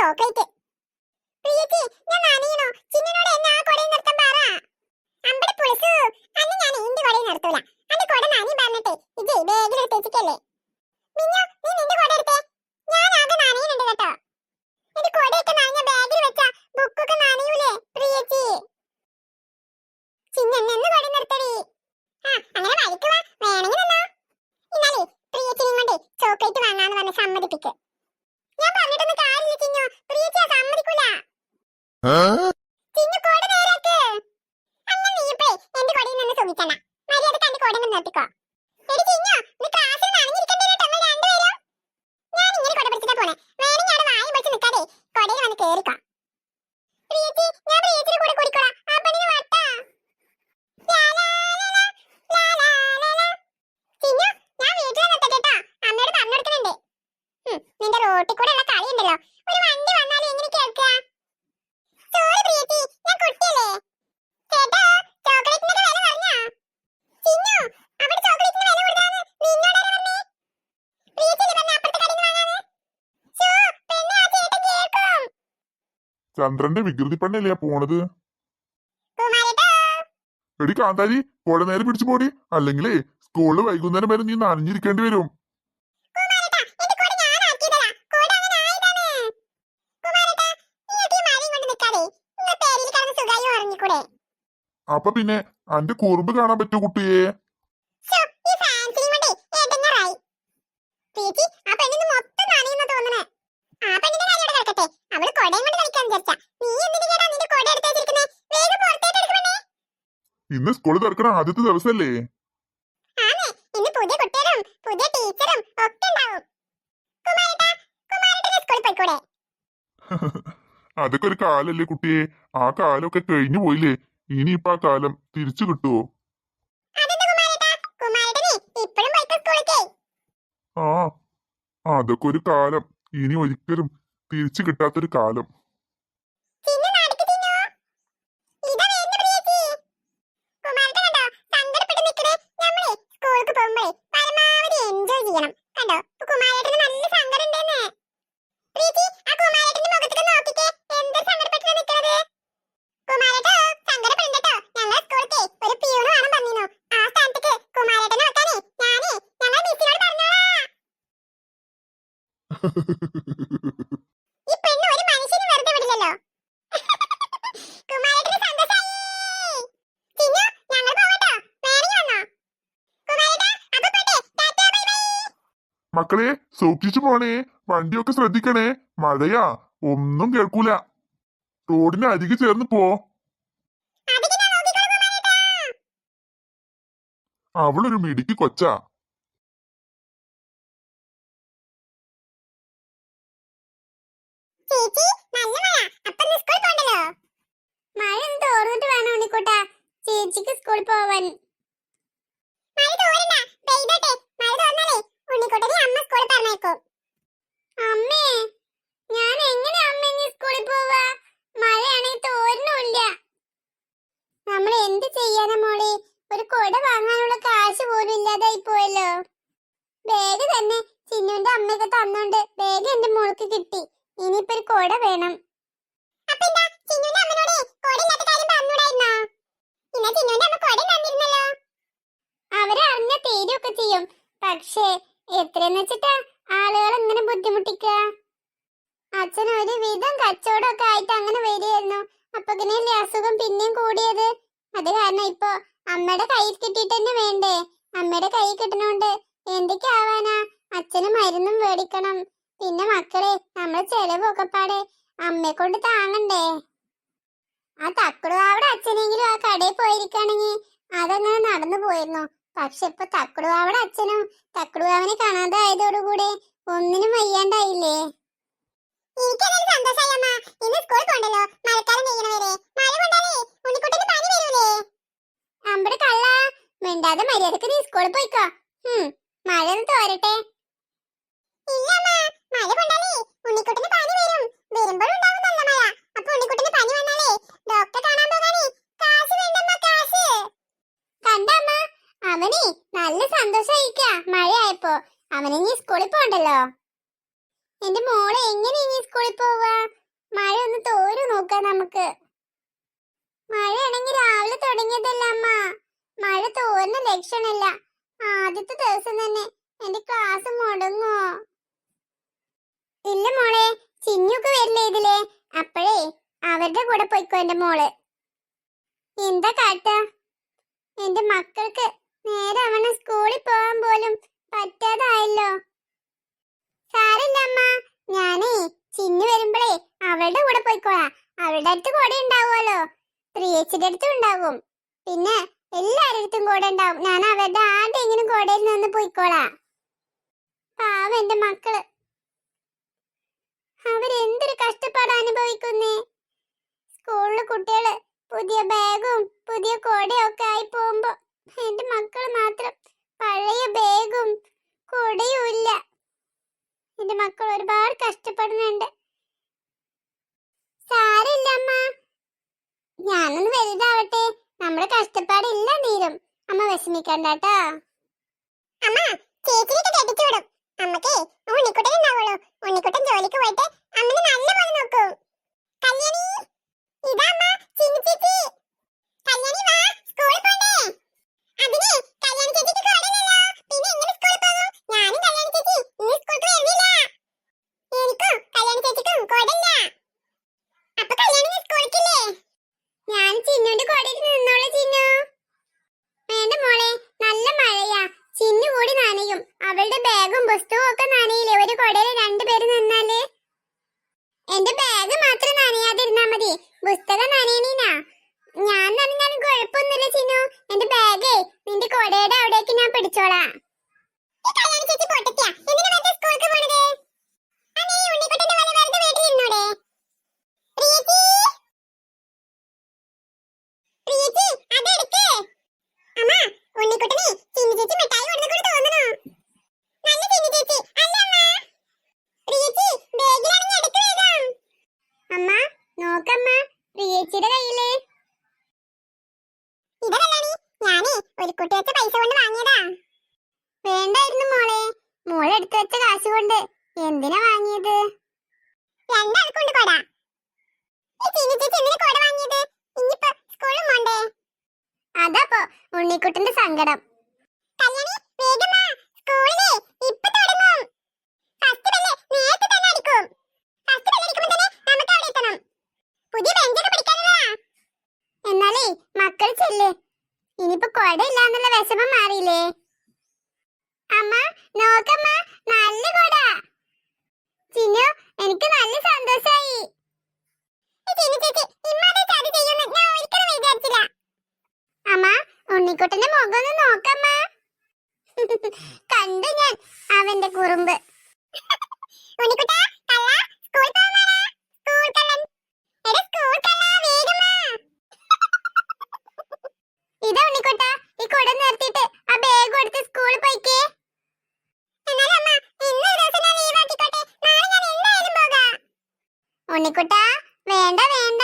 Chocolate. പ്രിയച്ചി, ഞാൻ നനയണോ? ചിന്നനോട് എന്നെ ആ കൊടയിൽ നിർത്താൻ പറ. അമ്പടെ പുളിസു, അന്ന് ഞാൻ ഇന്റെ കൊടയിൽ നിർത്തൂല. അന്റെ കൊട നനയും പറഞ്ഞിട്ടേ ഇജേ ബാഗിൽ എടുത്തേച്ചിട്ടല്ലേ. മിഞ്ഞോ, നീ നിന്റെ കൊട എടുത്തേ. ഞാൻ ആകെ നനയുന്നുണ്ട് കേട്ടോ. എന്റെ കൊടയൊക്കെ നനഞ്ഞ ബാഗിൽ വെച്ചാ ബുക്കൊക്കെ നനയൂലേ പ്രിയച്ചി? ചിന്ന എന്നെ കൊട നിർത്തടി. അങ്ങനെ വഴിക്ക് വാ, വേണമെങ്കിൽ നിന്നോ. ഇന്നാലേ പ്രിയച്ചിനെയും കൊണ്ട് ചോക്ലേറ്റ് വാങ്ങാന്ന് പറഞ്ഞ് സമ്മതിപ്പിക്ക്. ഞാൻ പറഞ്ഞിട്ടൊന്നും കാര്യമില്ല ചിന്നു, പ്രിയച്ചിയാ സമ്മതിക്കൂല. ചിന്നു കൊട നേരാക്ക്. അങ്ങനെ നീപ്പേ എന്റെ കൊടയിൽ നിന്ന് സുഖിച്ചണ്ട. മര്യാദക്ക് എന്റെ കൊട നിർത്തിക്കോ. എടി ചിന്നു, നീ ക്ലാസ്സിൽ നനഞ്ഞിരിക്കണ്ടേ കേട്ടോ രണ്ടുപേരും. ഞാൻ ഇങ്ങനെ കൊട പിടിച്ചിട്ടാ പോണേ. വേണമെങ്കിൽ അവിടെ വായും വെച്ച് നിൽക്കാതെ കൊടയിൽ വന്ന് കേറിക്കോ. പ്രിയച്ചി, ഞാൻ പ്രിയച്ചിയുടെ കൂടെ കൂടിക്കോളാം. ആ പണിന് വട്ടാ. ചിന്നു, ഞാൻ വീട്ടിൽ നിർത്തട്ടെ കേട്ടോ. അമ്മയോട് പറഞ്ഞു കൊടുക്കുന്നുണ്ട്. നിന്റെ റോട്ടിൽ കൂടെ ഉള്ള കളി ഉണ്ടല്ലോ, ഒരു വണ്ടി വന്നാലും എങ്ങനെ കേൾക്കുക? സോറി പ്രിയച്ചി, ഞാൻ കുട്ടിയല്ലേ. ചേട്ടാ, ചോക്ലേറ്റിന്റെ വില പറഞ്ഞോ? ചിന്നു, അവിടെ ചോക്ലേറ്റിന് വില കൊടുത്താന്ന് നിന്നോടാരാ പറഞ്ഞേ? പ്രിയച്ചില്ലേ പറഞ്ഞ അപ്പുറത്തെ കടയിൽ നിന്ന് വാങ്ങാന്ന്? ഷോ, പെണ്ണെ ആ ചേട്ടൻ കേൾക്കും. ചന്ദ്രന്റെ വികൃതി പെണ്ണല്ലേ പോണത്. കുമാരേട്ടാ, എടി കാന്താരി, കൊട നേരെ പിടിച്ചു പോടി, അല്ലെങ്കിലേ സ്കൂളിൽ വൈകുന്നേരം വരെ നീ നനഞ്ഞിരിക്കേണ്ടി വരും. കുമാരേട്ടാ, എന്റെ കൊട ഞാൻ ആക്കിയതാ. കൊട അങ്ങനെ ആയതാണ്. കുമാരേട്ടാ, നിങ്ങൾക്ക് ഈ മഴയും കൊണ്ട് നിൽക്കാതെ ഇന്ന് പേരിൽ കിടന്ന് സുഖമായി ഉറങ്ങിക്കൂടെ? അപ്പൊ പിന്നെ അന്റെ കുറുമ്പ് കാണാൻ പറ്റൂ കുട്ടിയെ. ഷോ, ഈ ഫാൻസിനെയും കൊണ്ട് എടങ്ങറായി. ചേച്ചി, ആ പെണ്ണിന് മൊത്തം നനയുന്ന തോന്നണേ. ആ പെണ്ണിന്റെ കാര്യം അവിടെ കിടക്കട്ടെ. അവള് കൊടയും കൊണ്ട് കളിക്കാൻ വിചാരിച്ചാ. നീ എന്തിനു ചേട്ടാ നിന്റെ കൊട എടുത്തേച്ചിരിക്കുന്നേ? വേഗം പുറത്തേക്ക് എടുക്ക് പെണ്ണേ. ഇന്ന് സ്കൂളിൽ തുറക്കണ ആദ്യത്തെ ദിവസല്ലേ? ആന്നേ, ഇന്ന് പുതിയ കുട്ടികളും പുതിയ ടീച്ചറും ഒക്കെ ഉണ്ടാവും. കുമാരേട്ടാ, കുമാരേട്ടന് സ്കൂളിൽ പോയിക്കൂടെ? അതൊക്കെ ഒരു കാലല്ലേ കുട്ടിയെ. ആ കാലമൊക്കെ കഴിഞ്ഞു പോയില്ലേ. ഇനിയിപ്പൊ ആ കാലം തിരിച്ചു കിട്ടുവോ? അതെന്താ കുമാരേട്ടാ, കുമാരേട്ടനെ ഇപ്പോഴും പോയിക്കോ സ്കൂളിലേക്ക്. ആ, അതൊക്കെ ഒരു കാലം. ഇനി ഒരിക്കലും തിരിച്ചു കിട്ടാത്തൊരു കാലം. ചിന്നു നടക്ക് ചിന്നു. ഇതാ വരുന്നു പ്രിയച്ചി. കുമാരേട്ടൻ കണ്ടോ സങ്കടപ്പെട്ട് നിൽക്കണേ? നമ്മളെ സ്കൂൾക്ക് പോകുമ്പോഴേ പരമാവധി എൻജോയ് ചെയ്യണം. കണ്ടോ, ഇപ്പൊ കുമാരേട്ടന് നല്ല സങ്കടം ഉണ്ടെന്ന്. പ്രിയച്ചി, ആ കുമാരേട്ടന്റെ മുഖത്തേക്ക് നോക്കിക്കേ. എന്ത് സങ്കടപ്പെട്ടിട്ടാ നിൽക്കണത്? കുമാരേട്ടോ, സങ്കടപ്പെടണ്ടോ. ഞങ്ങളെ സ്കൂളിലേക്ക് ഒരു പ്യൂണ് വേണം പറഞ്ഞിരുന്നു. ആ സ്ഥാനത്തേക്ക് കുമാരേട്ടനെ വെക്കാനേ ഞങ്ങളെ മിസ്സിനോട് പറഞ്ഞോളാം. ഈ പെണ്ണ് ഒരു മനുഷ്യനും വെറുതെ വിടില്ലല്ലോ. കുമാരേട്ടന് സന്തോഷായി. ചിന്നു, ഞങ്ങൾ പോവട്ടോ. വേണമെങ്കിൽ വന്നോ. കുമാരേട്ടാ, അപ്പൊ പോട്ടെ. Tata, bye bye. മക്കളെ, സൂക്ഷിച്ചു പോണേ. വണ്ടിയൊക്കെ ശ്രദ്ധിക്കണേ. മഴയാ, ഒന്നും കേൾക്കൂല. റോഡിന് അരികെ ചേർന്ന് പോ. അതൊക്കെ ഞാൻ നോക്കിക്കോളാം കുമാരേട്ടാ. അവളൊരു മിടുക്കി കൊച്ചാ. ചേച്ചി, നല്ല മഴ. അപ്പൊ ഇന്ന് സ്കൂളിൽ പോണ്ടല്ലോ. മഴ ഒന്ന് തോർന്നിട്ട് വേണം ഉണ്ണിക്കുട്ടാ ചേച്ചിക്ക് സ്കൂളിൽ പോവാൻ. മഴ തോരണ്ട, പെയ്തോട്ടെ. മഴ തോർന്നാലേ ഉണ്ണിക്കുട്ടനെ അമ്മ സ്കൂളിൽ പറഞ്ഞേക്കും. അമ്മേ, ഞാൻ എങ്ങനെ അമ്മ ഇനി സ്കൂളിൽ പോവാ? മഴയാണെങ്കിൽ തോരണമില്ല. നമ്മൾ എന്ത് ചെയ്യാനാ മോളെ? ഒരു കൊട വാങ്ങാനുള്ള കാശ് പോലും ഇല്ലാതായി പോയല്ലോ. ബാഗ് തന്നെ ചിന്നുവിന്റെ അമ്മയൊക്കെ തന്നോണ്ട് ബാഗ് എന്റെ മോൾക്ക് കിട്ടി. ഇനിയിപ്പോ ഒരു കൊട വേണം. അവരറിഞ്ഞ തീരുമൊക്കെ ചെയ്യും. പക്ഷേ എത്രയെന്ന് വെച്ചിട്ടാ ആളുകൾ ഇങ്ങനെ ബുദ്ധിമുട്ടിക്ക. അച്ഛൻ ഒരു വിധം കച്ചവടമൊക്കെ ആയിട്ട് അങ്ങനെ വരികയായിരുന്നു. അപ്പൊക്കിനല്ലേ അസുഖം പിന്നെയും കൂടിയത്. അത് കാരണം ഇപ്പൊ അമ്മയുടെ കയ്യിൽ കിട്ടിയിട്ട് തന്നെ വേണ്ടേ? അമ്മയുടെ കൈ കിട്ടണോണ്ട് എന്തൊക്കെ ആവാനാ? അച്ഛന് മരുന്നും മേടിക്കണം. പിന്നെ മക്കളെ, നമ്മളെ ചെലവൊക്കെ പാടെ അമ്മയെ കൊണ്ട് താങ്ങണ്ടേ? ആ തക്കുടുവാവിടെ അച്ഛനെങ്കിലും ആ കടയിൽ പോയിരിക്കാണെങ്കിൽ അതങ്ങനെ നടന്നു പോയിരുന്നു. പക്ഷെ ഇപ്പൊ തക്കുടുവാവിടെ അച്ഛനും തക്കുടുവാവിനെ കാണാതെ ആയതോടുകൂടെ ഒന്നിനും വയ്യാണ്ടായില്ലേ. എനിക്കതൊരു സന്തോഷമായി അമ്മ. ഇന്ന് സ്കൂളിൽ പോണ്ടല്ലോ. മഴക്കാലം കഴിയണവരെ. മഴ കൊണ്ടാലേ ഉണ്ണിക്കുട്ടന് പനി വരൂലേ? അമ്പട് കള്ള, മിണ്ടാതെ മര്യാദക്ക് നീ സ്കൂളിൽ പോയിക്കോ. മഴ ഒന്ന് തോരട്ടെ. ഇല്ല അമ്മ, മഴ കൊണ്ടാലേ ഉണ്ണിക്കുട്ടന് പനി വരും. വരുമ്പോഴുണ്ടാവും നല്ല മഴ. അപ്പൊ ഉണ്ണിക്കുട്ടന് പനി വന്നാലേ ഡോക്ടറെ കാണാൻ പോകാനേ കാശ് വേണ്ടമ്മ, കാശ്. കണ്ടമ്മ, അവനെ നല്ല സന്തോഷായിരിക്ക. മഴയായപ്പോ അവന് നീ സ്കൂളിൽ പോണ്ടല്ലോ. എന്റെ മോളെ എങ്ങനെ ഇനി സ്കൂളിൽ പോവാ? മഴ ഒന്ന് തോരു നോക്കാം നമുക്ക്. മഴയാണെങ്കിൽ രാവിലെ തുടങ്ങിയതല്ല അമ്മ. മഴ തോരുന്ന ലക്ഷണമില്ല. ആദ്യത്തെ ദിവസം തന്നെ എന്റെ ക്ലാസ് മുടങ്ങോ? ഇല്ല മോളെ, ചിഞ്ഞൊക്കെ വരില്ലേ ഇതിലെ? അപ്പോഴേ അവരുടെ കൂടെ പോയിക്കോ എന്റെ മോള്. എന്താ കാട്ടാ? എന്റെ മക്കൾക്ക് നേരെ അവനെ സ്കൂളിൽ പോകാൻ പോലും പറ്റാതായല്ലോ. സാരില്ല അമ്മ, ഞാനേ ചിന്നു വരുമ്പോഴേ അവളുടെ കൂടെ പോയിക്കോളാം. അവളുടെ അടുത്ത് കൂടെ ഉണ്ടാവുമല്ലോ, പ്രിയച്ചിന്റെ അടുത്തും ഉണ്ടാവും, പിന്നെ എല്ലാരുടെ അടുത്തും കൂടെ ഉണ്ടാവും. ഞാൻ അവരുടെ ആരുടെയെങ്കിലും കൂടെയിൽ നിന്ന് പോയിക്കോളാം. പാവം എന്റെ മക്കള്, അവരെന്തൊരു കഷ്ടപ്പാട് അനുഭവിക്കുന്നേ. സ്കൂളില് കുട്ടികള് പുതിയ ബാഗും പുതിയ കൊടയും ഒക്കെ ആയി പോകുമ്പോ എന്റെ മക്കള് മാത്രം പഴയ ബാഗും കൊടയും ഇല്ല. എന്റെ മക്കൾ ഒരുപാട് കഷ്ടപ്പെടുന്നുണ്ട്. സാരില്ല അമ്മ, ഞാനൊന്ന് വലുതാവട്ടെ, നമ്മുടെ കഷ്ടപ്പാടില്ല തീരും. അമ്മ വിഷമിക്കണ്ടാട്ടാ. അമ്മ ചേച്ചിയൊക്കെ കെട്ടിച്ചു വിടും. അമ്മക്കേ ഉണ്ണിക്കുട്ടൻ ഉണ്ടാവുള്ളൂ. ഉണ്ണിക്കുട്ടൻ ജോലിക്ക് പോയിട്ട് അമ്മനെ നല്ല പോലെ നോക്കും. കല്യാണി, ഇതാ അമ്മ ചിന്നു ചേച്ചി. കല്യാണി വാ, സ്കൂളിൽ പോണ്ടേ? അതിനെ കല്യാണി ചേച്ചിക്ക് കോടയില്ലല്ലോ, പിന്നെ എങ്ങനെ സ്കൂളിൽ പോകും? ഞാനും കല്യാണി ചേച്ചി ഇന്ന് സ്കൂൾക്ക് വരുന്നില്ല. എനിക്കും കല്യാണി ചേച്ചിക്കും കോടയില്ല. അപ്പൊ കല്യാണി സ്കൂളിക്കില്ലേ? ഞാൻ ചിന്നുവിന്റെ കോടയിൽ നിന്നോളൂ. ചിന്നു വേണ്ട മോളെ, നല്ല മഴയാ, ചിന്നു കൂടി നനയും. അവളുടെ ബാഗും പുസ്തകവും ഒക്കെ നനയില്ലേ ഒരു കൊടയിൽ രണ്ടുപേര് നിന്നാല്? എന്റെ ബാഗ് മാത്രം നനയാതിരുന്നാ മതി, പുസ്തകം നനയണീനാ. ഞാൻ നനഞ്ഞാലും കുഴപ്പമൊന്നുമില്ല ചിന്നു. എന്റെ ബാഗേ നിന്റെ കൊടയുടെ അവിടേക്ക് ഞാൻ പിടിച്ചോളാം. ഒരു കുട്ടി വെച്ച പൈസ കൊണ്ട് വാങ്ങിയതാ. വേണ്ടായിരുന്നു മോളെ, മോളെ എടുത്തു വെച്ച കാശ് കൊണ്ട് എന്തിനാ വാങ്ങിയത്? രണ്ടാൾക്കുണ്ട് കൊട. കൊട വാങ്ങിയത് ഇനിയിപ്പോ സ്കൂളിൽ പോണ്ടേ? അതപ്പോ ഉണ്ണിക്കുട്ടന്റെ സങ്കടം. കല്യാണി വേഗം വാ, സ്കൂളിലെ ഇപ്പൊ തുടങ്ങും. ഫസ്റ്റ് ബെല്ല് നേരത്തെ തന്നെ അടിക്കും. ഫസ്റ്റ് ബെല്ല് അടിക്കുമ്പോൾ തന്നെ നമുക്ക് അവിടെ എത്തണം. പുതിയ ബെഞ്ചൊക്കെ പിടിക്കാനുള്ളതാ. എന്നാലേ മക്കൾ ചെല്ല്, ഇനിയിപ്പോ കൊട ഇല്ലാന്നുള്ള വിഷമം മാറിയില്ലേ? അമ്മ നോക്കമ്മ, നല്ല കൊട. ചിന്നു, എനിക്ക് നല്ല സന്തോഷായി. അമ്മ ഉണ്ണിക്കുട്ടന്റെ മുഖം ഒന്ന് നോക്കമ്മ. കണ്ടു ഞാൻ അവന്റെ കുറുമ്പ്. ഉണ്ണിക്കുട്ടാ, കള്ള, സ്കൂൾ പോവാനാ, സ്കൂൾ കള്ളൻ. എടാ സ്കൂൾ കള്ള, വേഗം വാ. ഇതാ ഉണ്ണിക്കുട്ടാ, ഈ കുട നിർത്തിയിട്ട് ആ ബാഗ് എടുത്ത് സ്കൂളിൽ പോയിക്കേ. ഉണ്ണിക്കുട്ടാ വേണ്ട വേണ്ട,